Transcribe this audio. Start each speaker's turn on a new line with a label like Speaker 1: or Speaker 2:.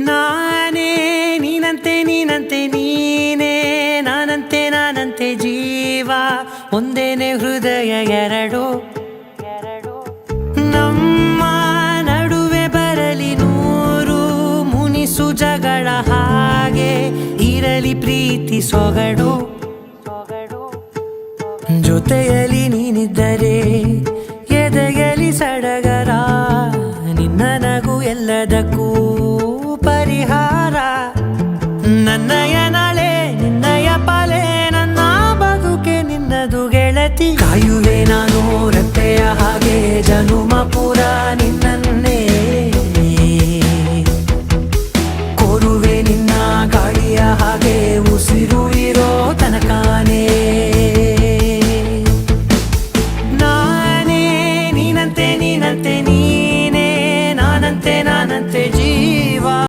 Speaker 1: ನಾನೇ ನೀನಂತೆ ನೀನಂತೆ ನೀನೇ ನಾನಂತೆ ನಾನಂತೆ ಜೀವ ಒಂದೇನೆ ಹೃದಯ ಎರಡು ನಮ್ಮ ನಡುವೆ ಬರಲಿ ನೂರು ಮುನಿಸು ಜಗಳ ಹಾಗೆ ಇರಲಿ ಪ್ರೀತಿ ಸೊಗಡು ಜೊತೆಯಲ್ಲಿ ನೀನಿದ್ದರೆ ಎದೆಯಲಿ ಸಡಗರ ನಿನ್ನ ನಗು ಎಲ್ಲದಕ್ಕೂ ಪರಿಹಾರ ನನ್ನಯ ನಾಳೆ ನಿನ್ನಯ ಪಾಲೆ ನನ್ನ ಬದುಕೆ ನಿನ್ನದು ಗೆಳತಿ ಕಾಯುವೆ ನಾನು ರೆಪ್ಪೆಯ ಹಾಗೆ ಜನುಮ ಪುರ ನಿನ್ನ